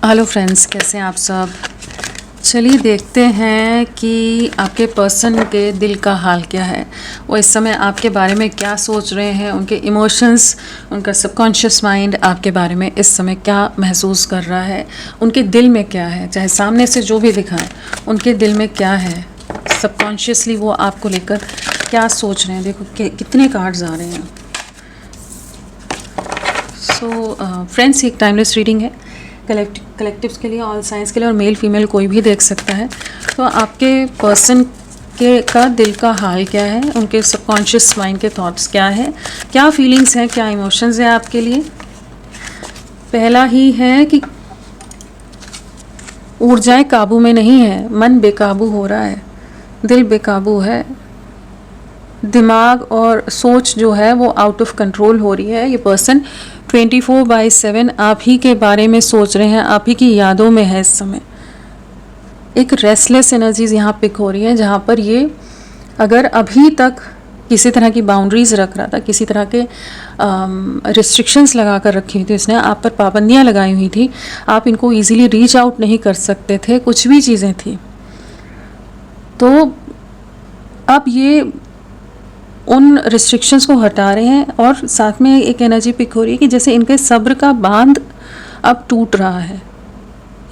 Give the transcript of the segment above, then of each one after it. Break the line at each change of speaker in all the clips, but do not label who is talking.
Hello friends, कैसे हैं आप सब। चलिए देखते हैं कि आपके पर्सन के दिल का हाल क्या है। वो इस समय आपके बारे में क्या सोच रहे हैं, उनके इमोशंस, उनका सबकॉन्शियस माइंड आपके बारे में इस समय क्या महसूस कर रहा है, उनके दिल में क्या है। चाहे सामने से जो भी दिखाएं, उनके दिल में क्या है, सबकॉन्शियसली वो आपको लेकर क्या सोच रहे हैं। देखो कितने कार्ड्स आ रहे हैं। सो फ्रेंड्स, एक टाइमलेस रीडिंग है, कलेक्टिव्स के लिए, ऑल साइंस के लिए, और मेल फीमेल कोई भी देख सकता है। तो आपके पर्सन का दिल का हाल क्या है, उनके सबकॉन्शियस माइंड के थॉट्स क्या है, क्या फीलिंग्स हैं, क्या इमोशंस हैं आपके लिए। पहला ही है कि ऊर्जाएं काबू में नहीं है, मन बेकाबू हो रहा है, दिल बेकाबू है, दिमाग और सोच जो है वो आउट ऑफ कंट्रोल हो रही है। ये पर्सन 24/7 आप ही के बारे में सोच रहे हैं, आप ही की यादों में है इस समय। एक रेस्टलेस एनर्जीज यहाँ पिक हो रही है, जहाँ पर ये अगर अभी तक किसी तरह की बाउंड्रीज रख रहा था, किसी तरह के रिस्ट्रिक्शंस लगा कर रखी हुई थी, इसने आप पर पाबंदियाँ लगाई हुई थी, आप इनको ईजिली रीच आउट नहीं कर सकते थे, कुछ भी चीज़ें थी। तो अब ये उन रिस्ट्रिक्शंस को हटा रहे हैं, और साथ में एक एनर्जी पिक हो रही है कि जैसे इनके सब्र का बांध अब टूट रहा है।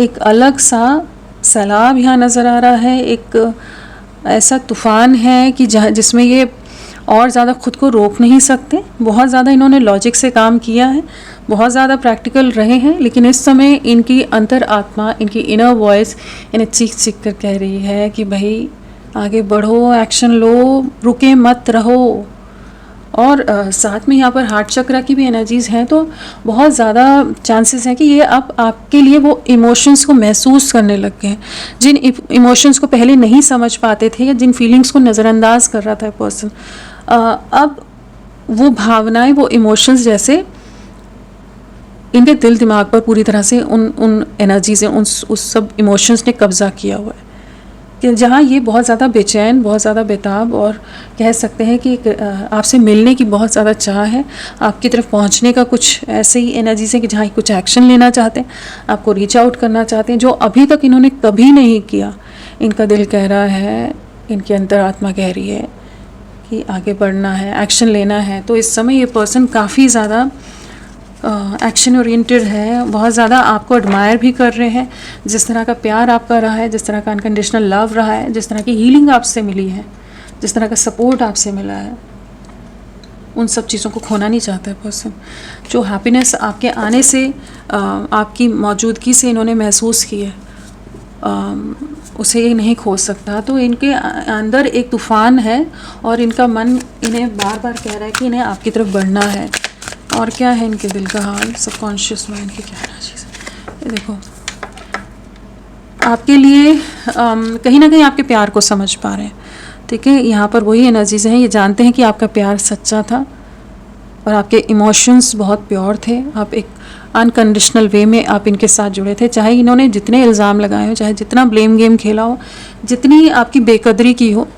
एक अलग सा सैलाब यहाँ नज़र आ रहा है, एक ऐसा तूफ़ान है कि जिसमें ये और ज़्यादा खुद को रोक नहीं सकते। बहुत ज़्यादा इन्होंने लॉजिक से काम किया है, बहुत ज़्यादा प्रैक्टिकल रहे हैं, लेकिन इस समय इनकी अंतर आत्मा, इनकी इनर वॉइस इन्हें चीख चीख कर कह रही है कि भाई आगे बढ़ो, एक्शन लो, रुके मत रहो। और साथ में यहाँ पर हार्ट चक्र की भी एनर्जीज़ हैं, तो बहुत ज़्यादा चांसेस हैं कि ये अब आपके लिए वो इमोशंस को महसूस करने लग गए हैं, जिन इमोशंस को पहले नहीं समझ पाते थे, या जिन फीलिंग्स को नज़रअंदाज कर रहा था पर्सन, अब वो भावनाएं, वो इमोशंस जैसे इनके दिल दिमाग पर पूरी तरह से उन एनर्जीज़, उस सब इमोशंस ने कब्ज़ा किया हुआ है, कि जहाँ ये बहुत ज़्यादा बेचैन, बहुत ज़्यादा बेताब, और कह सकते हैं कि आपसे मिलने की बहुत ज़्यादा चाह है, आपकी तरफ पहुँचने का कुछ ऐसे ही एनर्जीज़ है कि जहाँ कुछ एक्शन लेना चाहते हैं, आपको रीच आउट करना चाहते हैं, जो अभी तक इन्होंने कभी नहीं किया। इनका दिल कह रहा है, इनकी अंतरात्मा कह रही है कि आगे बढ़ना है, एक्शन लेना है। तो इस समय ये पर्सन काफ़ी ज़्यादा एक्शन ओरिएंटेड है, बहुत ज़्यादा आपको एडमायर भी कर रहे हैं। जिस तरह का प्यार आपका रहा है, जिस तरह का अनकंडीशनल लव रहा है, जिस तरह की हीलिंग आपसे मिली है, जिस तरह का सपोर्ट आपसे मिला है, उन सब चीज़ों को खोना नहीं चाहता है पर्सन। जो हैप्पीनेस आपके आने से, आपकी मौजूदगी से इन्होंने महसूस की है, उसे ये नहीं खो सकता। तो इनके अंदर एक तूफ़ान है, और इनका मन इन्हें बार बार कह रहा है कि इन्हें आपकी तरफ बढ़ना है। और क्या है इनके दिल का हाल, सबकॉन्शियस माइंड की क्या चीज़ है। ये देखो, आपके लिए कहीं ना कहीं आपके प्यार को समझ पा रहे हैं, ठीक है। यहाँ पर वही एनर्जीज हैं, ये जानते हैं कि आपका प्यार सच्चा था, और आपके इमोशंस बहुत प्योर थे। आप एक अनकंडीशनल वे में आप इनके साथ जुड़े थे, चाहे इन्होंने जितने इल्ज़ाम लगाए हो, चाहे जितना ब्लेम गेम खेला हो, जितनी आपकी बेकदरी की हो,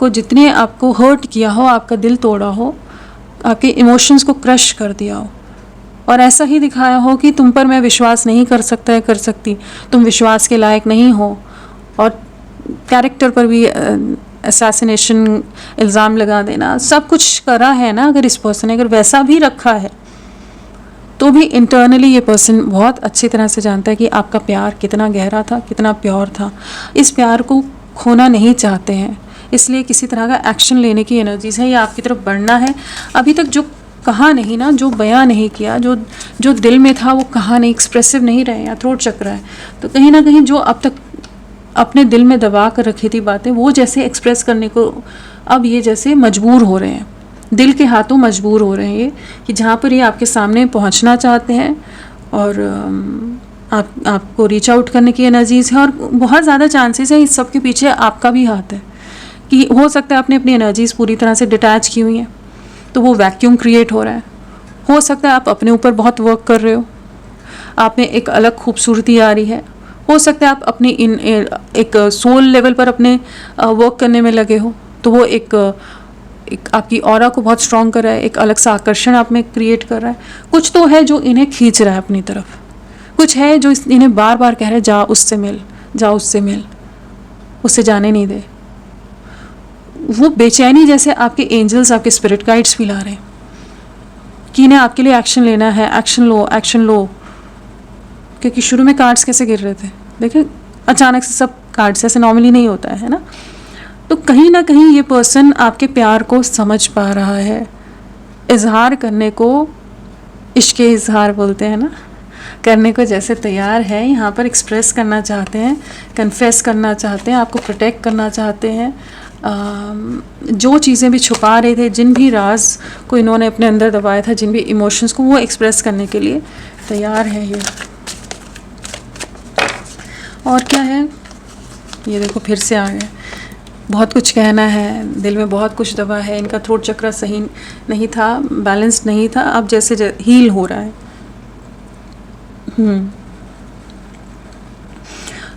जितने आपको हर्ट किया हो, आपका दिल तोड़ा हो, आपके इमोशंस को क्रश कर दिया हो, और ऐसा ही दिखाया हो कि तुम पर मैं विश्वास नहीं कर सकता है, कर सकती, तुम विश्वास के लायक नहीं हो, और कैरेक्टर पर भी असैसिनेशन इल्ज़ाम लगा देना, सब कुछ करा है ना। अगर इस पर्सन ने अगर वैसा भी रखा है, तो भी इंटरनली ये पर्सन बहुत अच्छी तरह से जानता है कि आपका प्यार कितना गहरा था, कितना प्योर था। इस प्यार को खोना नहीं चाहते हैं, इसलिए किसी तरह का एक्शन लेने की एनर्जीज है, या आपकी तरफ बढ़ना है। अभी तक जो कहा नहीं ना, जो बयां नहीं किया, जो दिल में था वो कहा नहीं, एक्सप्रेसिव नहीं रहे, या थ्रोट चक्र है, तो कहीं ना कहीं जो अब तक अपने दिल में दबा कर रखी थी बातें, वो जैसे एक्सप्रेस करने को अब ये जैसे मजबूर हो रहे हैं, दिल के हाथों मजबूर हो रहे हैं ये, कि जहाँ पर ये आपके सामने पहुँचना चाहते हैं, और आपको रीच आउट करने की एनर्जीज है। और बहुत ज़्यादा चांसेस है इस सब के पीछे आपका भी हाथ है, कि हो सकता है आपने अपनी एनर्जीज़ पूरी तरह से डिटैच की हुई हैं, तो वो वैक्यूम क्रिएट हो रहा है। हो सकता है आप अपने ऊपर बहुत वर्क कर रहे हो, आप में एक अलग खूबसूरती आ रही है। हो सकता है आप अपनी एक सोल लेवल पर अपने वर्क करने में लगे हो, तो वो एक आपकी ऑरा को बहुत स्ट्रॉन्ग कर रहा है, एक अलग सा आकर्षण आप में क्रिएट कर रहा है। कुछ तो है जो इन्हें खींच रहा है अपनी तरफ, कुछ है जो इन्हें बार बार कह रहे जा उससे मिल, जा उससे मिल, उससे जाने नहीं दे। वो बेचैनी जैसे आपके एंजल्स, आपके स्पिरिट गाइड्स भी ला रहे हैं कि इन्हें आपके लिए एक्शन लेना है, एक्शन लो, एक्शन लो। क्योंकि शुरू में कार्ड्स कैसे गिर रहे थे, देखिए अचानक से सब कार्ड्स ऐसे नॉर्मली नहीं होता है ना। तो कहीं ना कहीं ये पर्सन आपके प्यार को समझ पा रहा है, इजहार करने को, इश्क इजहार बोलते हैं ना, करने को जैसे तैयार है। यहाँ पर एक्सप्रेस करना चाहते हैं, कन्फेस करना चाहते हैं, आपको प्रोटेक्ट करना चाहते हैं। जो चीज़ें भी छुपा रहे थे, जिन भी राज को इन्होंने अपने अंदर दबाया था, जिन भी इमोशंस को, वो एक्सप्रेस करने के लिए तैयार है ये। और क्या है, ये देखो फिर से आ गए, बहुत कुछ कहना है, दिल में बहुत कुछ दबा है, इनका थ्रोट चक्र सही नहीं था, बैलेंस्ड नहीं था, अब जैसे हील हो रहा है।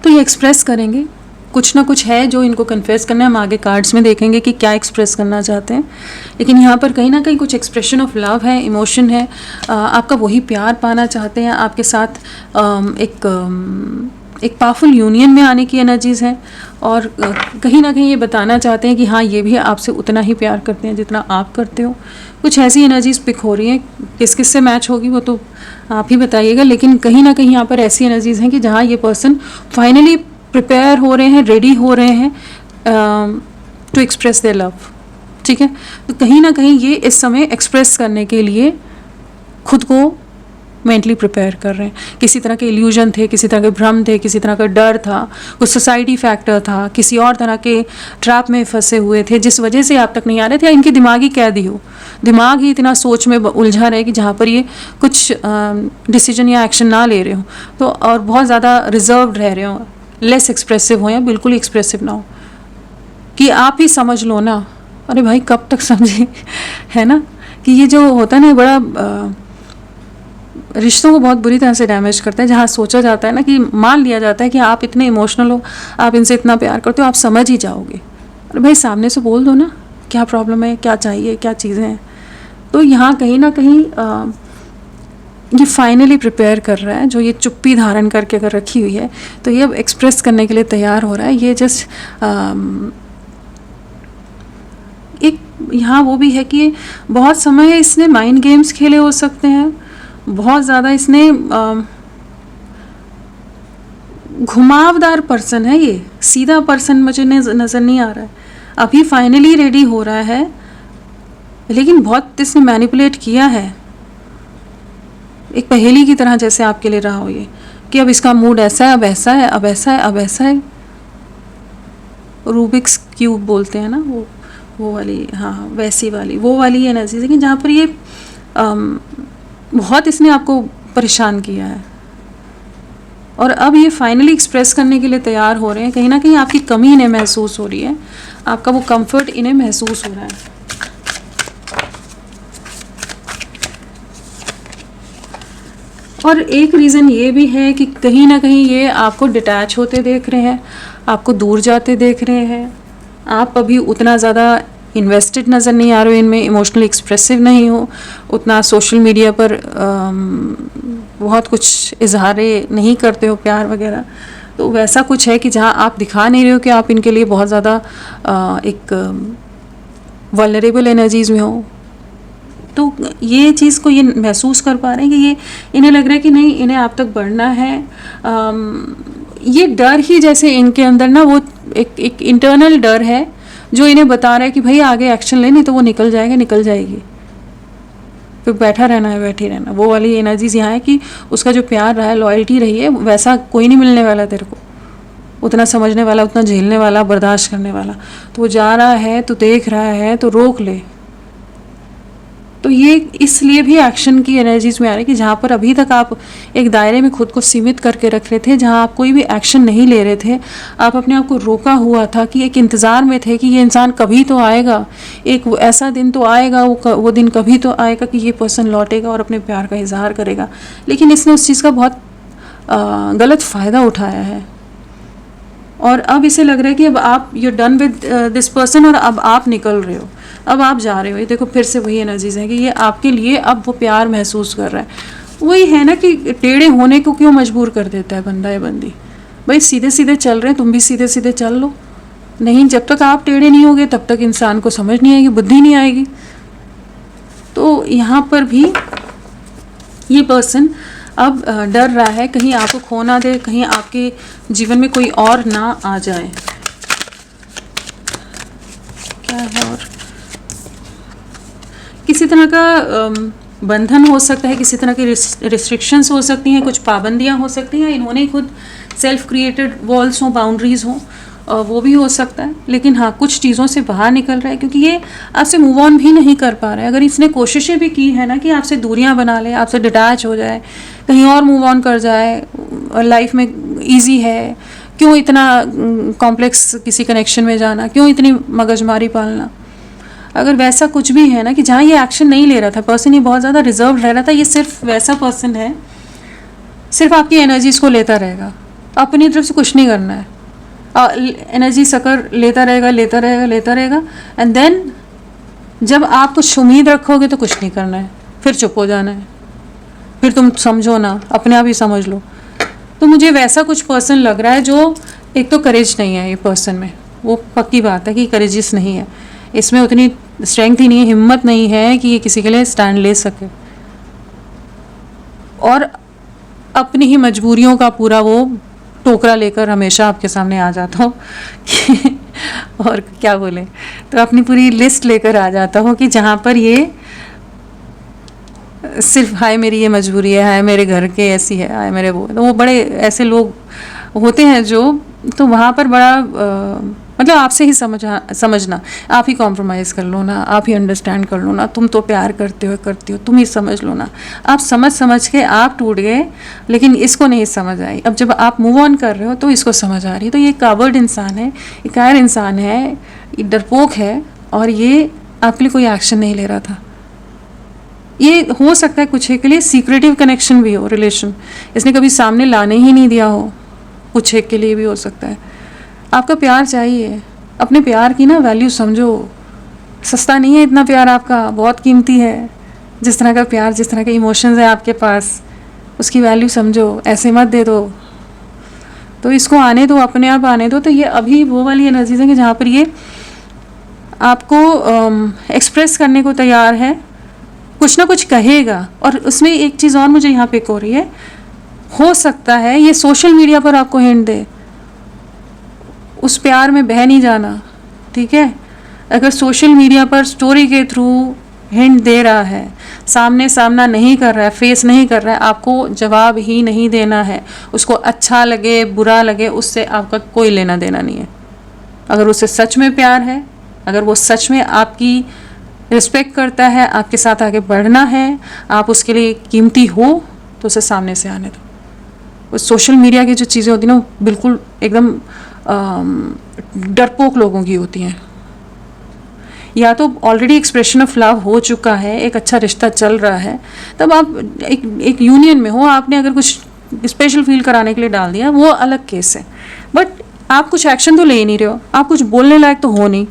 तो ये एक्सप्रेस करेंगे, कुछ ना कुछ है जो इनको कन्फेस करना है। हम आगे कार्ड्स में देखेंगे कि क्या एक्सप्रेस करना चाहते हैं, लेकिन यहाँ पर कहीं ना कहीं कुछ एक्सप्रेशन ऑफ लव है, इमोशन है, आपका वही प्यार पाना चाहते हैं, आपके साथ एक पावरफुल यूनियन में आने की एनर्जीज़ हैं, और कहीं ना कहीं ये बताना चाहते हैं कि हाँ ये भी आपसे उतना ही प्यार करते हैं जितना आप करते हो। कुछ ऐसी एनर्जीज पिक हो रही हैं, किस किस से मैच होगी वो तो आप ही बताइएगा, लेकिन कहीं ना कहीं यहाँ पर ऐसी एनर्जीज़ हैं कि जहाँ ये पर्सन फाइनली प्रिपेयर हो रहे हैं, रेडी हो रहे हैं टू एक्सप्रेस देयर लव। ठीक है, तो कहीं ना कहीं ये इस समय एक्सप्रेस करने के लिए खुद को मेंटली प्रिपेयर कर रहे हैं। किसी तरह के इल्यूजन थे, किसी तरह के भ्रम थे, किसी तरह का डर था, कुछ सोसाइटी फैक्टर था, किसी और तरह के ट्रैप में फंसे हुए थे जिस वजह से आप तक नहीं आ रहे थे, या इनकी दिमागी कैद ही हो, दिमाग ही इतना सोच में उलझा रहे कि जहाँ पर ये कुछ डिसीजन या एक्शन ना ले रहे हो, तो और बहुत ज़्यादा रिजर्व्ड रह रहे हो, लेस एक्सप्रेसिव हो या बिल्कुल एक्सप्रेसिव ना हो, कि आप ही समझ लो ना। अरे भाई कब तक समझे, है ना, कि ये जो होता है ना बड़ा रिश्तों को बहुत बुरी तरह से डैमेज करता है। जहाँ सोचा जाता है ना, कि मान लिया जाता है कि आप इतने इमोशनल हो, आप इनसे इतना प्यार करते हो, आप समझ ही जाओगे। अरे भाई सामने से बोल दो ना, क्या प्रॉब्लम है, क्या चाहिए, क्या चीज़ें हैं। तो यहाँ कहीं ना कहीं ये फाइनली प्रिपेयर कर रहा है, जो ये चुप्पी धारण करके अगर रखी हुई है, तो ये अब एक्सप्रेस करने के लिए तैयार हो रहा है। ये जस्ट एक यहाँ वो भी है कि बहुत समय इसने माइंड गेम्स खेले हो सकते हैं, बहुत ज़्यादा इसने घुमावदार पर्सन है, ये सीधा पर्सन मुझे नज़र नहीं आ रहा है। अभी फाइनली रेडी हो रहा है, लेकिन बहुत इसने मैनिपुलेट किया है, एक पहेली की तरह जैसे आपके लिए रहा हो ये, कि अब इसका मूड ऐसा है, अब ऐसा है, अब ऐसा है, अब ऐसा है। रूबिक्स क्यूब बोलते हैं ना, वो वाली, हाँ वैसी वाली, वो वाली एनर्जी है कि जहाँ पर ये बहुत इसने आपको परेशान किया है, और अब ये फाइनली एक्सप्रेस करने के लिए तैयार हो रहे हैं। कहीं ना कहीं आपकी कमी इन्हें महसूस हो रही है, आपका वो कंफर्ट इन्हें महसूस हो रहा है। और एक रीज़न ये भी है कि कहीं ना कहीं ये आपको डिटैच होते देख रहे हैं, आपको दूर जाते देख रहे हैं, आप अभी उतना ज़्यादा इन्वेस्टेड नज़र नहीं आ रहे हो इनमें, इमोशनली एक्सप्रेसिव नहीं हो, उतना सोशल मीडिया पर बहुत कुछ इजहार नहीं करते हो प्यार वगैरह। तो वैसा कुछ है कि जहाँ आप दिखा नहीं रहे हो कि आप इनके लिए बहुत ज़्यादा एक वल्नरेबल एनर्जीज़ में हो। तो ये चीज़ को ये महसूस कर पा रहे हैं कि ये इन्हें लग रहा है कि नहीं, इन्हें आप तक बढ़ना है। ये डर ही जैसे इनके अंदर ना वो एक इंटरनल डर है जो इन्हें बता रहा है कि भाई आगे एक्शन ले, नहीं तो वो निकल जाएगा, निकल जाएगी, फिर बैठा रहना है, बैठी रहना। वो वाली एनर्जीज यहाँ है कि उसका जो प्यार रहा है, लॉयल्टी रही है, वैसा कोई नहीं मिलने वाला तेरे को, उतना समझने वाला, उतना झेलने वाला, बर्दाश्त करने वाला। तो वो जा रहा है, तो देख रहा है, तो रोक ले। तो ये इसलिए भी एक्शन की एनर्जीज में आ रही है कि जहाँ पर अभी तक आप एक दायरे में खुद को सीमित करके रख रहे थे, जहाँ आप कोई भी एक्शन नहीं ले रहे थे, आप अपने आप को रोका हुआ था, कि एक इंतज़ार में थे कि ये इंसान कभी तो आएगा, एक ऐसा दिन तो आएगा, वो दिन कभी तो आएगा कि ये पर्सन लौटेगा और अपने प्यार का इजहार करेगा। लेकिन इसने उस चीज़ का बहुत गलत फ़ायदा उठाया है, और अब इसे लग रहा है कि अब आप you done with this person, और अब आप निकल रहे हो, अब आप जा रहे हो। ये देखो फिर से वही एनर्जीज है कि ये आपके लिए अब वो प्यार महसूस कर रहा है, वही है ना कि टेढ़े होने को क्यों मजबूर कर देता है बंदा या बंदी। भाई सीधे सीधे चल रहे हैं, तुम भी सीधे सीधे चल लो। नहीं, जब तक आप टेढ़े नहीं होगे तब तक इंसान को समझ नहीं आएगी, बुद्धि नहीं आएगी। तो यहाँ पर भी ये पर्सन अब डर रहा है कहीं आपको खो ना दे, कहीं आपके जीवन में कोई और ना आ जाए। क्या है और किसी तरह का बंधन हो सकता है, किसी तरह की रिस्ट्रिक्शंस हो सकती हैं, कुछ पाबंदियां हो सकती हैं, इन्होंने खुद सेल्फ क्रिएटेड वॉल्स हों, बाउंड्रीज हों, वो भी हो सकता है। लेकिन हाँ, कुछ चीज़ों से बाहर निकल रहा है क्योंकि ये आपसे मूव ऑन भी नहीं कर पा रहा है। अगर इसने कोशिशें भी की है ना कि आपसे दूरियां बना ले, आपसे डिटैच हो जाए, कहीं और मूव ऑन कर जाए, लाइफ में ईजी है, क्यों इतना कॉम्प्लेक्स किसी कनेक्शन में जाना, क्यों इतनी मगजमारी पालना। अगर वैसा कुछ भी है ना कि जहाँ ये एक्शन नहीं ले रहा था पर्सन, ये बहुत ज़्यादा रिजर्व रह रहा था, ये सिर्फ वैसा पर्सन है, सिर्फ आपकी एनर्जीज को लेता रहेगा, अपनी तरफ से कुछ नहीं करना है। एनर्जी सकर लेता रहेगा, लेता रहेगा, लेता रहेगा, एंड देन जब आप कुछ उम्मीद रखोगे तो कुछ नहीं करना है, फिर चुप हो जाना है, फिर तुम समझो ना, अपने आप ही समझ लो। तो मुझे वैसा कुछ पर्सन लग रहा है जो एक तो करेज नहीं है ये पर्सन में, वो पक्की बात है कि करेजियस नहीं है, इसमें उतनी स्ट्रेंथ ही नहीं है, हिम्मत नहीं है कि ये किसी के लिए स्टैंड ले सके, और अपनी ही मजबूरियों का पूरा वो टोकरा लेकर हमेशा आपके सामने आ जाता हूँ कि और क्या बोले, तो अपनी पूरी लिस्ट लेकर आ जाता हूँ कि जहाँ पर ये सिर्फ हाय मेरी ये मजबूरी है, हाय मेरे घर के ऐसी है, हाय मेरे वो, तो वो बड़े ऐसे लोग होते हैं जो, तो वहाँ पर बड़ा मतलब आपसे ही समझना, आप ही कॉम्प्रोमाइज़ कर लो ना, आप ही अंडरस्टैंड कर लो ना, तुम तो प्यार करते हो, तुम ही समझ लो ना। आप समझ के आप टूट गए, लेकिन इसको नहीं समझ आई। अब जब आप मूव ऑन कर रहे हो तो इसको समझ आ रही है। तो ये कावर्ड इंसान है, ये कायर इंसान है, ये डरपोक है, और ये आपके लिए कोई एक्शन नहीं ले रहा था। ये हो सकता है कुछ एक के लिए सीक्रेटिव कनेक्शन भी हो, रिलेशन इसने कभी सामने लाने ही नहीं दिया हो, कुछ एक के लिए भी हो सकता है। आपका प्यार चाहिए, अपने प्यार की ना वैल्यू समझो, सस्ता नहीं है इतना प्यार आपका, बहुत कीमती है। जिस तरह का प्यार, जिस तरह के इमोशंस हैं आपके पास, उसकी वैल्यू समझो, ऐसे मत दे दो। तो इसको आने दो, अपने आप आने दो। तो ये अभी वो वाली एनर्जीज हैं कि जहाँ पर ये आपको एक्सप्रेस करने को तैयार है, कुछ ना कुछ कहेगा। और उसमें एक चीज़ और मुझे यहाँ पिक हो रही है, हो सकता है ये सोशल मीडिया पर आपको हिंट दे, उस प्यार में बह नहीं जाना, ठीक है। अगर सोशल मीडिया पर स्टोरी के थ्रू हिंट दे रहा है, सामने सामना नहीं कर रहा है, फेस नहीं कर रहा है, आपको जवाब ही नहीं देना है। उसको अच्छा लगे बुरा लगे, उससे आपका कोई लेना देना नहीं है। अगर उसे सच में प्यार है, अगर वो सच में आपकी रिस्पेक्ट करता है, आपके साथ आगे बढ़ना है, आप उसके लिए कीमती हो, तो उसे सामने से आने दो। वो सोशल मीडिया की जो चीज़ें होती हैं ना, बिल्कुल एकदम डरपोक लोगों की होती हैं। या तो ऑलरेडी एक्सप्रेशन ऑफ लव हो चुका है, एक अच्छा रिश्ता चल रहा है, तब आप एक यूनियन में हो, आपने अगर कुछ स्पेशल फील कराने के लिए डाल दिया, वो अलग केस है। बट आप कुछ एक्शन तो ले ही नहीं रहे हो, आप कुछ बोलने लायक तो हो नहीं,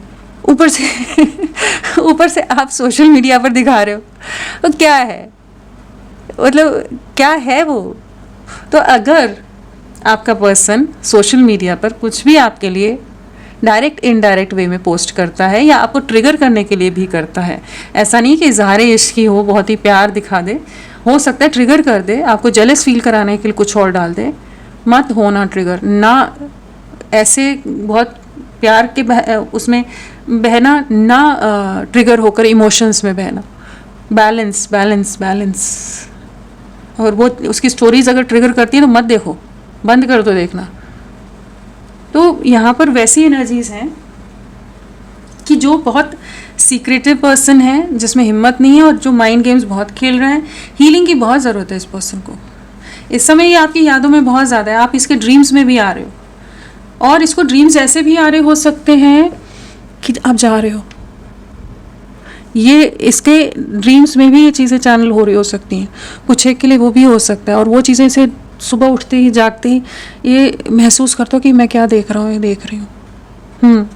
ऊपर से आप सोशल मीडिया पर दिखा रहे हो, तो क्या है, मतलब क्या है वो। तो अगर आपका पर्सन सोशल मीडिया पर कुछ भी आपके लिए डायरेक्ट इनडायरेक्ट वे में पोस्ट करता है, या आपको ट्रिगर करने के लिए भी करता है, ऐसा नहीं कि इजहार इश्क ही हो, बहुत ही प्यार दिखा दे, हो सकता है ट्रिगर कर दे, आपको जेलस फील कराने के लिए कुछ और डाल दे, मत होना ट्रिगर ना। ऐसे बहुत प्यार के उसमें बहना ना, ट्रिगर होकर इमोशंस में बहना। Balance balance balance. और वो उसकी स्टोरीज अगर ट्रिगर करती है तो मत देखो, बंद कर दो देखना। तो यहाँ पर वैसी एनर्जीज हैं कि जो बहुत सीक्रेटिव पर्सन है, जिसमें हिम्मत नहीं है, और जो माइंड गेम्स बहुत खेल रहे हैं। हीलिंग की बहुत ज़रूरत है इस पर्सन को। इस समय ये आपकी यादों में बहुत ज़्यादा है, आप इसके ड्रीम्स में भी आ रहे हो, और इसको ड्रीम्स ऐसे भी आ रहे हो सकते हैं कि आप जा रहे हो, ये इसके ड्रीम्स में भी ये चीज़ें चैनल हो रही हो सकती हैं, कुछ एक के लिए वो भी हो सकता है। और वो चीज़ें इसे सुबह उठते ही जागते ही ये महसूस करता हो कि मैं क्या देख रहा हूँ, ये देख रही हूँ।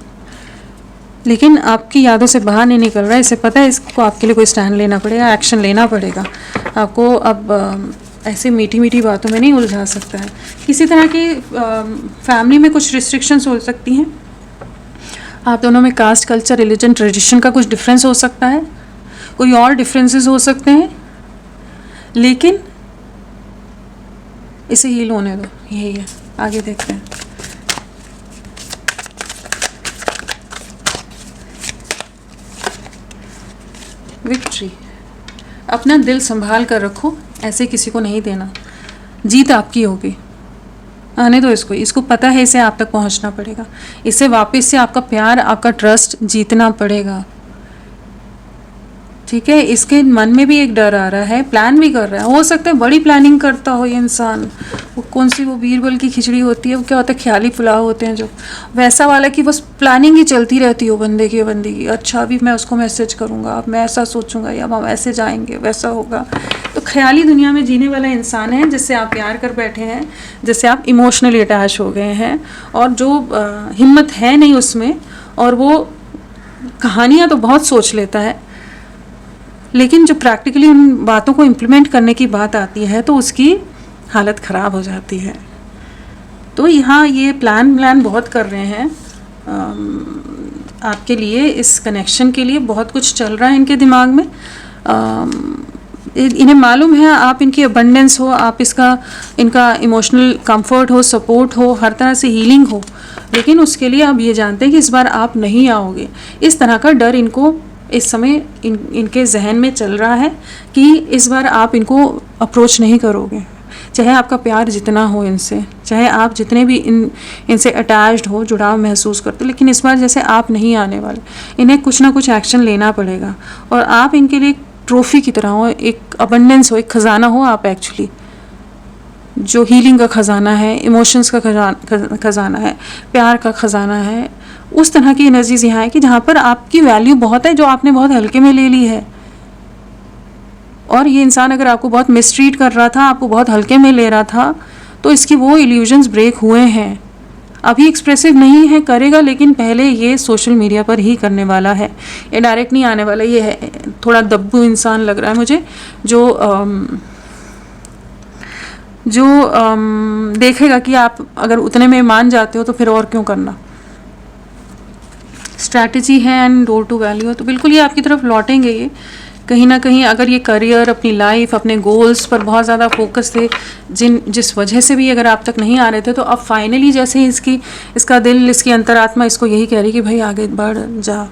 लेकिन आपकी यादों से बाहर नहीं निकल रहा है, इसे पता है इसको आपके लिए कोई स्टैंड लेना पड़ेगा, एक्शन लेना पड़ेगा आपको। अब ऐसे मीठी मीठी बातों में नहीं उलझा सकता है। किसी तरह की फैमिली में कुछ रिस्ट्रिक्शंस हो सकती हैं, आप दोनों में कास्ट, कल्चर, रिलीजन, ट्रेडिशन का कुछ डिफरेंस हो सकता है, कोई और डिफरेंसेस हो सकते हैं, लेकिन इसे हील होने दो, यही है। आगे देखते हैं। विक्ट्री, अपना दिल संभाल कर रखो, ऐसे किसी को नहीं देना, जीत आपकी होगी। आने दो इसको, इसको पता है इसे आप तक पहुंचना पड़ेगा, इसे वापस से आपका प्यार, आपका ट्रस्ट जीतना पड़ेगा, ठीक है। इसके मन में भी एक डर आ रहा है, प्लान भी कर रहा है, हो सकता है बड़ी प्लानिंग करता हो ये इंसान। वो कौन सी वो बीरबल की खिचड़ी होती है, वो क्या होता है, ख्याली पुलाव होते हैं जो, वैसा वाला कि बस प्लानिंग ही चलती रहती हो बंदे की। अच्छा अभी मैं उसको मैसेज करूँगा, अब मैं ऐसा सोचूंगा, या हम ऐसे जाएंगे, वैसा होगा। तो ख्याली दुनिया में जीने वाला इंसान है जिससे आप प्यार कर बैठे हैं, जिससे आप इमोशनली अटैच हो गए हैं, और जो हिम्मत है नहीं उसमें, और वो कहानियाँ तो बहुत सोच लेता है, लेकिन जो प्रैक्टिकली उन बातों को इम्प्लीमेंट करने की बात आती है तो उसकी हालत ख़राब हो जाती है। तो यहाँ ये प्लान बहुत कर रहे हैं आपके लिए, इस कनेक्शन के लिए बहुत कुछ चल रहा है इनके दिमाग में। इन्हें मालूम है आप इनकी अबंडेंस हो, आप इनका इमोशनल कंफर्ट हो, सपोर्ट हो, हर तरह से हीलिंग हो, लेकिन उसके लिए आप ये जानते हैं कि इस बार आप नहीं आओगे। इस तरह का डर इनको इस समय इनके जहन में चल रहा है कि इस बार आप इनको अप्रोच नहीं करोगे, चाहे आपका प्यार जितना हो इनसे, चाहे आप जितने भी इनसे अटैच्ड हो, जुड़ाव महसूस करते, लेकिन इस बार जैसे आप नहीं आने वाले। इन्हें कुछ ना कुछ एक्शन लेना पड़ेगा, और आप इनके लिए ट्रॉफी की तरह हो, एक अबंडेंस हो, एक ख़जाना हो आप एक्चुअली, जो हीलिंग का ख़जाना है, इमोशंस का ख़जाना है, प्यार का ख़जाना है। उस तरह की एनर्जीज यहाँ है कि जहाँ पर आपकी वैल्यू बहुत है, जो आपने बहुत हल्के में ले ली है। और ये इंसान अगर आपको बहुत मिसट्रीट कर रहा था, आपको बहुत हल्के में ले रहा था, तो इसकी वो इल्यूजन्स ब्रेक हुए हैं। अभी एक्सप्रेसिव नहीं है, करेगा, लेकिन पहले ये सोशल मीडिया पर ही करने वाला है, ये डायरेक्ट नहीं आने वाला। ये है थोड़ा दब्बू इंसान लग रहा है मुझे, जो देखेगा कि आप अगर उतने में मान जाते हो तो फिर और क्यों करना। स्ट्रैटेजी है एंड डोर टू वैल्यू है, तो बिल्कुल ये आपकी तरफ लौटेंगे। ये कहीं ना कहीं अगर ये करियर, अपनी लाइफ, अपने गोल्स पर बहुत ज़्यादा फोकस थे, जिस वजह से भी अगर आप तक नहीं आ रहे थे, तो अब फाइनली जैसे इसका दिल, इसकी अंतरात्मा इसको यही कह रही कि भाई आगे बढ़ जा।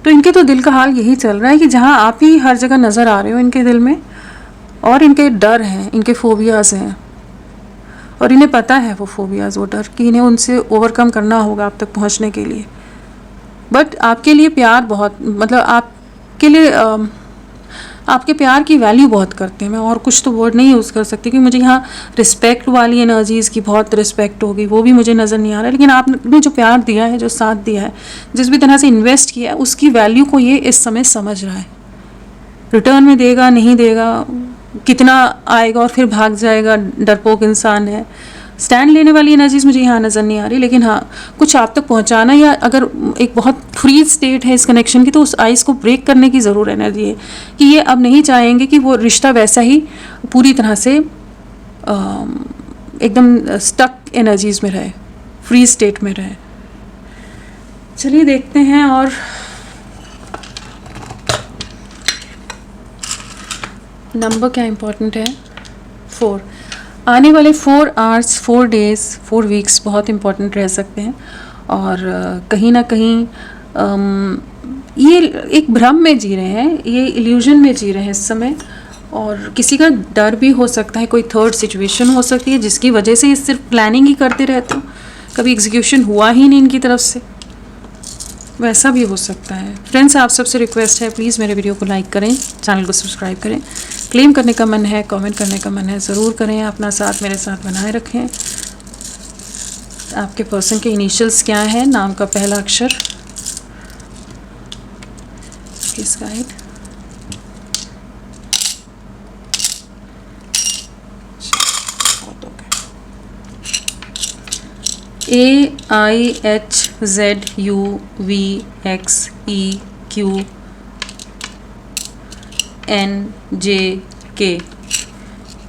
तो इनके तो दिल का हाल यही चल रहा है कि जहाँ आप ही हर जगह नज़र आ रहे हो इनके दिल में, और इनके डर हैं, इनके फोबियाज़ हैं, और इन्हें पता है वो फोबियाज़, वो डर, कि इन्हें उनसे ओवरकम करना होगा आप तक पहुंचने के लिए। बट आपके लिए प्यार बहुत, मतलब आपके लिए आपके प्यार की वैल्यू बहुत करते हैं। मैं और कुछ तो वर्ड नहीं यूज़ कर सकती, कि मुझे यहाँ रिस्पेक्ट वाली एनर्जीज़ की बहुत रिस्पेक्ट होगी, वो भी मुझे नज़र नहीं आ रहा है। लेकिन आपने जो प्यार दिया है, जो साथ दिया है, जिस भी तरह से इन्वेस्ट किया है, उसकी वैल्यू को ये इस समय समझ रहा है। रिटर्न में देगा, नहीं देगा, कितना आएगा और फिर भाग जाएगा, डरपोक इंसान है। स्टैंड लेने वाली एनर्जीज मुझे यहाँ नज़र नहीं आ रही, लेकिन हाँ कुछ आप तक पहुँचाना, या अगर एक बहुत फ्रीज स्टेट है इस कनेक्शन की, तो उस आइस को ब्रेक करने की ज़रूर एनर्जी है, कि ये अब नहीं चाहेंगे कि वो रिश्ता वैसा ही पूरी तरह से एकदम स्टक एनर्जीज में रहे, फ्रीज स्टेट में रहे। चलिए देखते हैं। और नंबर क्या इम्पोर्टेंट है, 4। आने वाले 4 आवर्स, 4 डेज़, 4 वीक्स बहुत इम्पोर्टेंट रह सकते हैं। और कहीं ना कहीं ये एक भ्रम में जी रहे हैं, ये इल्यूजन में जी रहे हैं इस समय, और किसी का डर भी हो सकता है, कोई थर्ड सिचुएशन हो सकती है जिसकी वजह से ये सिर्फ प्लानिंग ही करते रहते हो, कभी एग्जीक्यूशन हुआ ही नहीं इनकी तरफ से, वैसा भी हो सकता है। फ्रेंड्स, आप सबसे रिक्वेस्ट है, प्लीज़ मेरे वीडियो को लाइक करें, चैनल को सब्सक्राइब करें। क्लेम करने का मन है, कमेंट करने का मन है, ज़रूर करें। अपना साथ मेरे साथ बनाए रखें। आपके पर्सन के इनिशियल्स क्या है, नाम का पहला अक्षर, प्लीज़ गाइड। AIHZUVXEQNJK।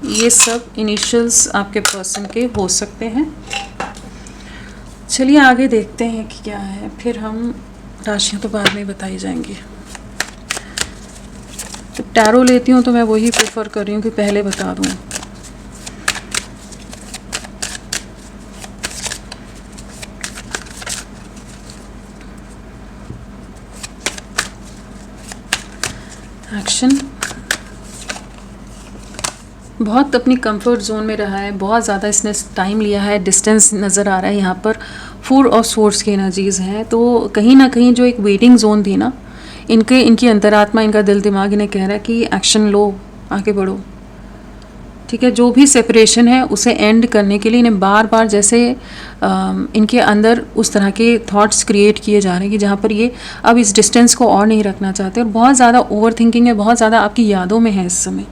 ये सब इनिशियल्स आपके पर्सन के हो सकते हैं। चलिए आगे देखते हैं कि क्या है, फिर हम राशियाँ तो बाद में बताई जाएंगी। तो टैरो लेती हूँ तो मैं वही प्रेफर कर रही हूँ कि पहले बता दूँ। एक्शन बहुत अपनी कंफर्ट जोन में रहा है, बहुत ज़्यादा इसने टाइम लिया है, डिस्टेंस नज़र आ रहा है। यहाँ पर 4 ऑफ सोर्स की एनर्जीज़ हैं, तो कहीं ना कहीं जो एक वेटिंग जोन थी ना, इनकी अंतरात्मा, इनका दिल दिमाग इन्हें कह रहा है कि एक्शन लो, आगे बढ़ो। ठीक है, जो भी सेपरेशन है उसे एंड करने के लिए इन्हें बार बार जैसे इनके अंदर उस तरह के थॉट्स क्रिएट किए जा रहे हैं कि जहाँ पर ये अब इस डिस्टेंस को और नहीं रखना चाहते, और बहुत ज़्यादा ओवर थिंकिंग है, बहुत ज़्यादा आपकी यादों में है इस समय।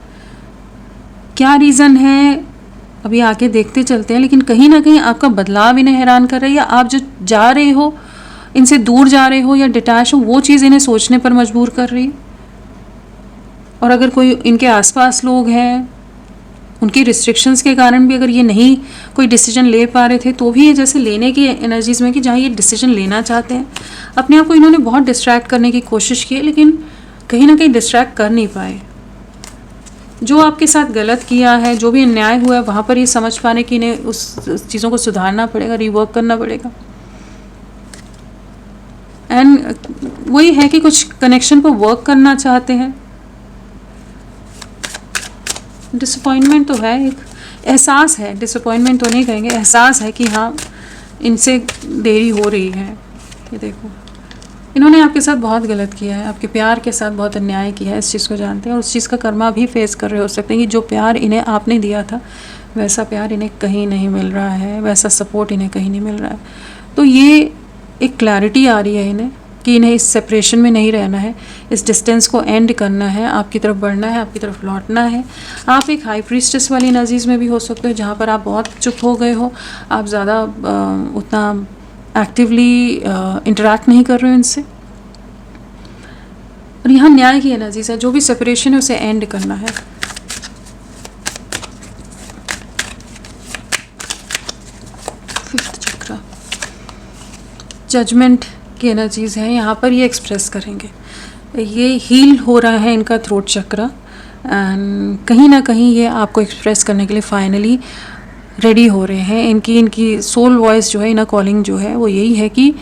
क्या रीज़न है अभी आगे देखते चलते हैं, लेकिन कहीं ना कहीं आपका बदलाव इन्हें हैरान कर रही है, या आप जो जा रहे हो, इनसे दूर जा रहे हो या डिटैच हो, वो चीज़ इन्हें सोचने पर मजबूर कर रही है। और अगर कोई इनके आसपास लोग हैं, उनकी रिस्ट्रिक्शंस के कारण भी अगर ये नहीं कोई डिसीजन ले पा रहे थे, तो भी ये जैसे लेने की एनर्जीज़ में कि जहाँ ये डिसीजन लेना चाहते हैं, अपने आप को इन्होंने बहुत डिस्ट्रैक्ट करने की कोशिश की, लेकिन कहीं ना कहीं डिस्ट्रैक्ट कर नहीं पाए। जो आपके साथ गलत किया है, जो भी अन्याय हुआ है, वहाँ पर ये समझ पाने कि इन्हें उस चीज़ों को सुधारना पड़ेगा, रिवर्क करना पड़ेगा। एंड वही है कि कुछ कनेक्शन पर वर्क करना चाहते हैं। डिसअपॉइंटमेंट तो है, एक एहसास है, डिसअपॉइंटमेंट तो नहीं कहेंगे, एहसास है कि हाँ इनसे देरी हो रही है। ये देखो, इन्होंने आपके साथ बहुत गलत किया है, आपके प्यार के साथ बहुत अन्याय किया है, इस चीज़ को जानते हैं, और उस चीज़ का कर्मा भी फेस कर रहे हो सकते हैं कि जो प्यार इन्हें आपने दिया था वैसा प्यार इन्हें कहीं नहीं मिल रहा है, वैसा सपोर्ट इन्हें कहीं नहीं मिल रहा है। तो ये एक क्लैरिटी आ रही है इन्हें कि इन्हें इस सेपरेशन में नहीं रहना है, इस डिस्टेंस को एंड करना है, आपकी तरफ बढ़ना है, आपकी तरफ लौटना है। आप एक हाई प्रीस्टेस वाली एनर्जीज़ में भी हो सकते हो, जहाँ पर आप बहुत चुप हो गए हो, आप ज़्यादा उतना एक्टिवली इंटरेक्ट नहीं कर रहे हो इनसे। और यहाँ न्याय की एनर्जीज है, जो भी सेपरेशन है उसे एंड करना है। फिफ्थ चक्र जजमेंट की एनर्जीज है, यहाँ पर ये एक्सप्रेस करेंगे। ये हील हो रहा है इनका थ्रोट चक्र, एंड कहीं ना कहीं ये आपको एक्सप्रेस करने के लिए फाइनली रेडी हो रहे हैं। इनकी सोल वॉइस जो है, इनर कॉलिंग जो है, वो यही है कि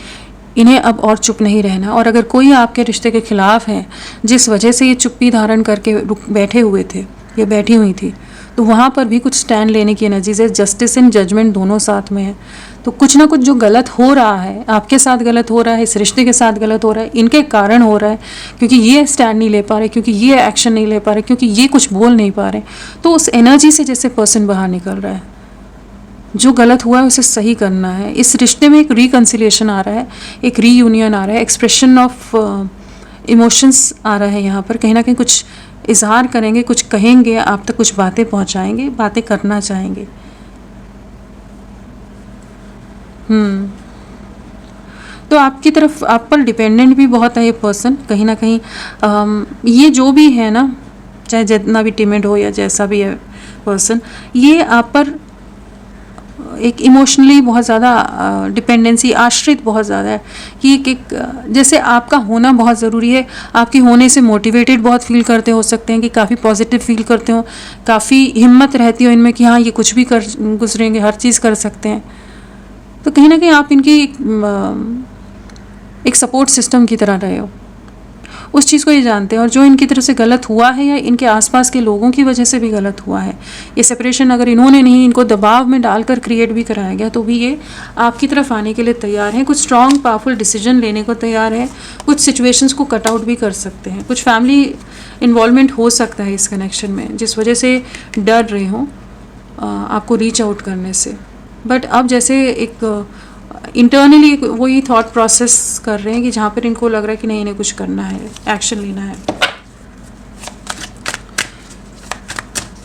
इन्हें अब और चुप नहीं रहना। और अगर कोई आपके रिश्ते के खिलाफ है, जिस वजह से ये चुप्पी धारण करके बैठे हुए थे, ये बैठी हुई थी, तो वहाँ पर भी कुछ स्टैंड लेने की एनर्जीज है। जस्टिस एंड जजमेंट दोनों साथ में है। तो कुछ ना कुछ जो गलत हो रहा है, आपके साथ गलत हो रहा है, इस रिश्ते के साथ गलत हो रहा है, इनके कारण हो रहा है, क्योंकि ये स्टैंड नहीं ले पा रहे, क्योंकि ये एक्शन नहीं ले पा रहे, क्योंकि ये कुछ बोल नहीं पा रहे। तो उस एनर्जी से जैसे पर्सन बाहर निकल रहा है, जो गलत हुआ है उसे सही करना है। इस रिश्ते में एक रिकन्सिलिएशन आ रहा है, एक रीयूनियन आ रहा है, एक्सप्रेशन ऑफ इमोशंस आ रहा है। यहाँ पर कहीं ना कहीं कुछ इजहार करेंगे, कुछ कहेंगे, आप तक कुछ बातें पहुँचाएंगे, बातें करना चाहेंगे। तो आपकी तरफ, आप पर डिपेंडेंट भी बहुत है ये पर्सन कहीं ना कहीं। ये जो भी है ना, चाहे जितना भी टिमिड हो या जैसा भी है पर्सन, ये आप पर एक इमोशनली बहुत ज़्यादा डिपेंडेंसी, आश्रित बहुत ज़्यादा है कि एक जैसे आपका होना बहुत ज़रूरी है। आपके होने से मोटिवेटेड बहुत फील करते हो सकते हैं, कि काफ़ी पॉजिटिव फील करते हो, काफ़ी हिम्मत रहती हो इनमें कि हाँ ये कुछ भी कर गुजरेंगे, हर चीज़ कर सकते हैं। तो कहीं ना कहीं आप इनकी एक सपोर्ट सिस्टम की तरह रहे हो, उस चीज़ को ये जानते हैं। और जो इनकी तरफ से गलत हुआ है या इनके आसपास के लोगों की वजह से भी गलत हुआ है, ये सेपरेशन अगर इन्होंने नहीं, इनको दबाव में डालकर क्रिएट भी कराया गया, तो भी ये आपकी तरफ आने के लिए तैयार हैं। कुछ स्ट्रॉन्ग पावरफुल डिसीजन लेने को तैयार है, कुछ सिचुएशंस को कट आउट भी कर सकते हैं। कुछ फैमिली इन्वॉल्वमेंट हो सकता है इस कनेक्शन में, जिस वजह से डर रहे हों आपको रीच आउट करने से। बट अब जैसे एक इंटरनली वही थॉट प्रोसेस कर रहे हैं कि जहाँ पर इनको लग रहा है कि नहीं, इन्हें कुछ करना है, एक्शन लेना है।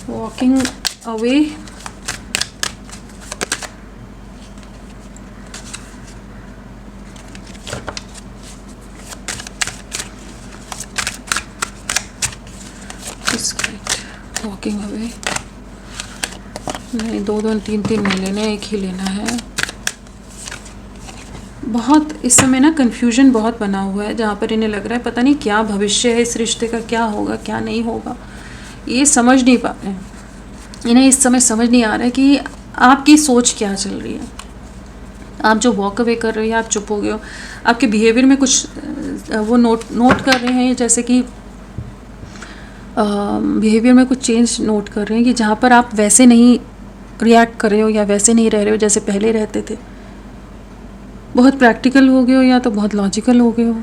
वॉकिंग अवे, वॉकिंग अवे, नहीं, 2-2 3-3 नहीं लेने, एक ही लेना है। बहुत इस समय ना कन्फ्यूजन बहुत बना हुआ है, जहाँ पर इन्हें लग रहा है पता नहीं क्या भविष्य है इस रिश्ते का, क्या होगा क्या नहीं होगा, ये समझ नहीं पा रहे हैं। इन्हें इस समय समझ नहीं आ रहा है कि आपकी सोच क्या चल रही है। आप जो वॉक अवे कर रहे हो या आप चुप हो गए हो, आपके बिहेवियर में कुछ वो नोट कर रहे हैं, जैसे कि बिहेवियर में कुछ चेंज नोट कर रहे हैं कि जहाँ पर आप वैसे नहीं रिएक्ट कर रहे हो या वैसे नहीं रह रहे हो जैसे पहले रहते थे। बहुत प्रैक्टिकल हो गए हो या तो बहुत लॉजिकल हो गए हो।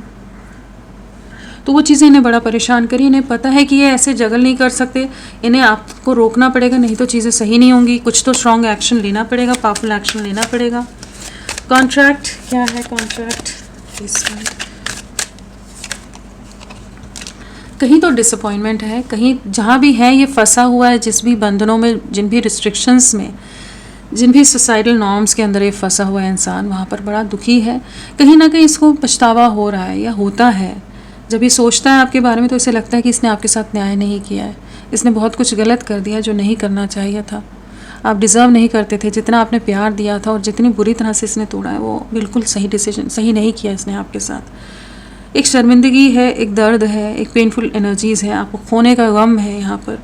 तो वो चीज़ें इन्हें बड़ा परेशान करी। इन्हें पता है कि ये ऐसे जगल नहीं कर सकते, इन्हें आपको रोकना पड़ेगा, नहीं तो चीज़ें सही नहीं होंगी। कुछ तो स्ट्रॉन्ग एक्शन लेना पड़ेगा, पावरफुल एक्शन लेना पड़ेगा। कॉन्ट्रैक्ट क्या है? कॉन्ट्रैक्ट इसमें कहीं तो डिसअपॉइंटमेंट है, कहीं जहाँ भी है ये फंसा हुआ है, जिस भी बंधनों में, जिन भी रिस्ट्रिक्शंस में, जिन भी सोसाइटल नॉर्म्स के अंदर ये फंसा हुआ है इंसान, वहाँ पर बड़ा दुखी है। कहीं ना कहीं इसको पछतावा हो रहा है या होता है। जब ये सोचता है आपके बारे में तो इसे लगता है कि इसने आपके साथ न्याय नहीं किया है, इसने बहुत कुछ गलत कर दिया जो नहीं करना चाहिए था। आप डिज़र्व नहीं करते थे, जितना आपने प्यार दिया था और जितनी बुरी तरह से इसने तोड़ा है, वो बिल्कुल सही डिसीजन, सही नहीं किया इसने आपके साथ। एक शर्मिंदगी है, एक दर्द है, एक पेनफुल एनर्जीज़ है, आपको खोने का गम है यहाँ पर,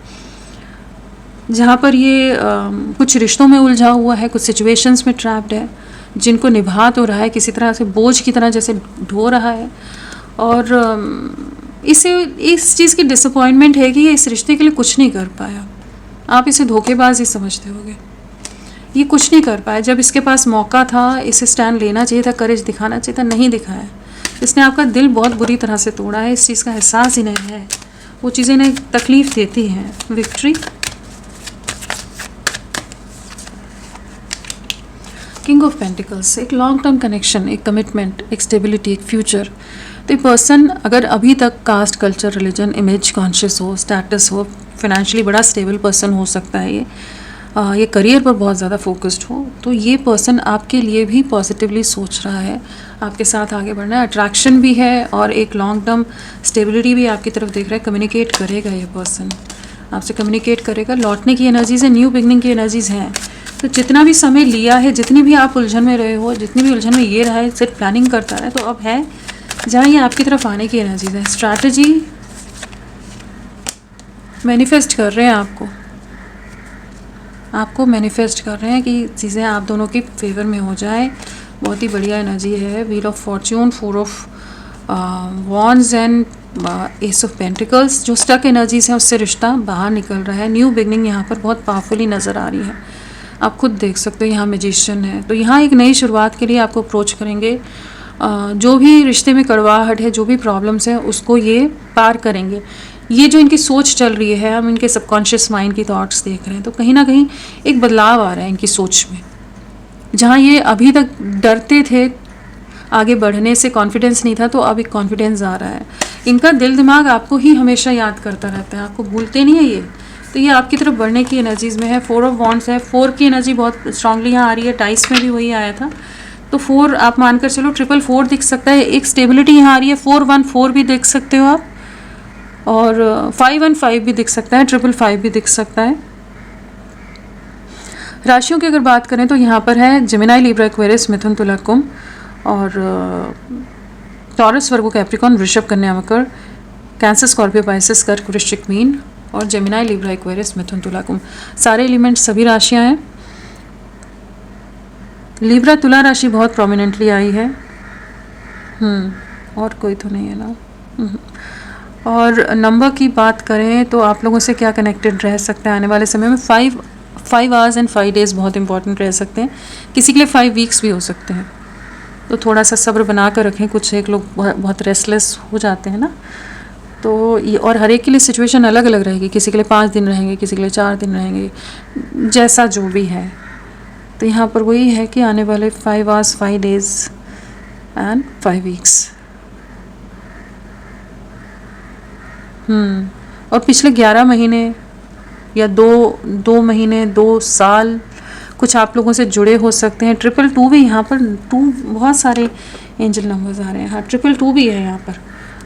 जहाँ पर ये कुछ रिश्तों में उलझा हुआ है, कुछ सिचुएशंस में ट्रैप्ड है, जिनको निभा तो रहा है, किसी तरह से बोझ की तरह जैसे ढो रहा है। और इसे इस चीज़ की डिसअपॉइंटमेंट है कि ये इस रिश्ते के लिए कुछ नहीं कर पाया। आप इसे धोखेबाज ही समझते होगे। ये कुछ नहीं कर पाया। जब इसके पास मौका था, इसे स्टैंड लेना चाहिए था, करेज दिखाना चाहिए था, नहीं दिखाया। इसने आपका दिल बहुत बुरी तरह से तोड़ा है, इस चीज़ का एहसास ही नहीं है। वो चीज़ें इन्हें तकलीफ़ देती हैं। विक्ट्री, किंग ऑफ पेंटिकल्स, एक लॉन्ग टर्म कनेक्शन, एक कमिटमेंट, एक स्टेबिलिटी, एक फ्यूचर। तो ये पर्सन अगर अभी तक caste, culture, religion, image conscious हो, स्टेटस हो, फाइनेंशियली बड़ा स्टेबल पर्सन हो सकता है ये करियर पर बहुत ज़्यादा फोकस्ड हो, तो ये पर्सन आपके लिए भी पॉजिटिवली सोच रहा है, आपके साथ आगे बढ़ना है। अट्रैक्शन भी है और एक लॉन्ग टर्म स्टेबिलिटी भी आपकी तरफ देख रहा है। कम्युनिकेट करेगा ये पर्सन, आपसे कम्युनिकेट करेगा। लौटने की एनर्जीज़ है, न्यू बिगनिंग की एनर्जीज़ हैं। तो जितना भी समय लिया है, जितनी भी आप उलझन में रहे हो, जितनी भी उलझन में ये रहा है, सिर्फ प्लानिंग करता रहा है, तो अब है जहाँ ये आपकी तरफ आने की एनर्जीज है। स्ट्रैटेजी मैनिफेस्ट कर रहे हैं, आपको मैनिफेस्ट कर रहे हैं कि चीज़ें आप दोनों के फेवर में हो जाए। बहुत ही बढ़िया एनर्जी है। Wheel of Fortune, 4 of wands and S of pentacles. जो स्टक एनर्जीज हैं उससे रिश्ता बाहर निकल रहा है। न्यू बिगनिंग यहाँ पर बहुत पावरफुली नज़र आ रही है। आप खुद देख सकते हो, यहाँ मैजिशियन है, तो यहाँ एक नई शुरुआत के लिए आपको अप्रोच करेंगे। जो भी रिश्ते में कड़वाहट है, जो भी प्रॉब्लम्स हैं, उसको ये पार करेंगे। ये जो इनकी सोच चल रही है, हम इनके सबकॉन्शियस माइंड की थॉट्स देख रहे हैं, तो कहीं ना कहीं एक बदलाव आ रहा है इनकी सोच में। जहाँ ये अभी तक डरते थे, आगे बढ़ने से कॉन्फिडेंस नहीं था, तो अब एक कॉन्फिडेंस आ रहा है। इनका दिल दिमाग आपको ही हमेशा याद करता रहता है, आपको भूलते नहीं है ये। तो ये आपकी तरफ बढ़ने की एनर्जीज़ में है। 4 ऑफ वॉन्ड्स है, 4 की एनर्जी बहुत स्ट्रांगली यहाँ आ रही है। टाइस में भी वही आया था, तो 4 आप मानकर चलो। 444 दिख सकता है, एक स्टेबिलिटी यहाँ आ रही है। 414 भी देख सकते हो आप, और 515 भी दिख सकता है, 555 भी दिख सकता है। राशियों की अगर बात करें तो यहाँ पर है जेमिनी, लिब्रा, एक्वेरियस, मिथुन, तुला, कुंभ, और टॉरस, वर्गो, कैप्रिकॉर्न, वृषभ, कन्या, मकर, कैंसर, स्कॉर्पियो, पाइसेस, कर्क, वृश्चिक, मीन, और जेमिनी, लिब्रा, एक्वेरियस, मिथुन, तुला, कुंभ। सारे एलिमेंट, सभी राशियाँ हैं। लिब्रा, तुला राशि बहुत प्रोमिनेंटली आई है। और कोई तो नहीं है ना। और नंबर की बात करें तो आप लोगों से क्या कनेक्टेड रह सकते हैं आने वाले समय में? 5 आवर्स एंड 5 डेज़ बहुत इंपॉर्टेंट रह सकते हैं। किसी के लिए 5 वीक्स भी हो सकते हैं, तो थोड़ा सा सब्र बना कर रखें। कुछ एक लोग बहुत रेस्टलेस हो जाते हैं ना, तो ये, और हर एक के लिए सिचुएशन अलग अलग रहेगी। किसी के लिए 5 दिन रहेंगे, किसी के लिए 4 दिन रहेंगे, जैसा जो भी है। तो यहाँ पर वही है कि आने वाले 5 आवर्स, 5 डेज़ एंड 5 वीक्स। और पिछले 11 महीने या 2 महीने, 2 साल कुछ आप लोगों से जुड़े हो सकते हैं। 222 भी यहाँ पर, 2 बहुत सारे एंजल नंबर्स आ रहे हैं। हाँ, 222 भी है यहाँ पर,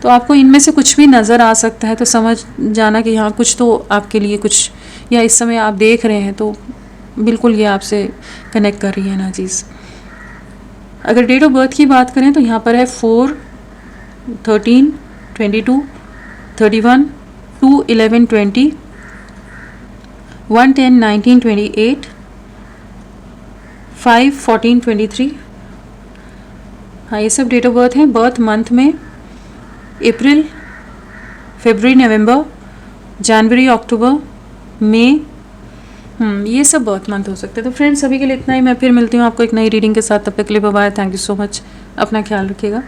तो आपको इनमें से कुछ भी नज़र आ सकता है। तो समझ जाना कि यहाँ कुछ तो आपके लिए कुछ, या इस समय आप देख रहे हैं तो बिल्कुल ये आपसे कनेक्ट कर रही है एनर्जीज। अगर डेट ऑफ बर्थ की बात करें तो यहाँ पर है 4, 13, 22, 31, 2, 11, 20, 1, 10, 19, 28, 5, 14, 23। हाँ, ये सब डेट ऑफ बर्थ हैं। बर्थ मंथ में अप्रैल, फरवरी, नवंबर, जनवरी, अक्टूबर, मई, ये सब बर्थ मंथ हो सकते हैं। तो फ्रेंड्स, अभी के लिए इतना ही। मैं फिर मिलती हूँ आपको एक नई रीडिंग के साथ। तब तक के लिए bye bye. Thank you so much. अपना ख्याल रखिएगा।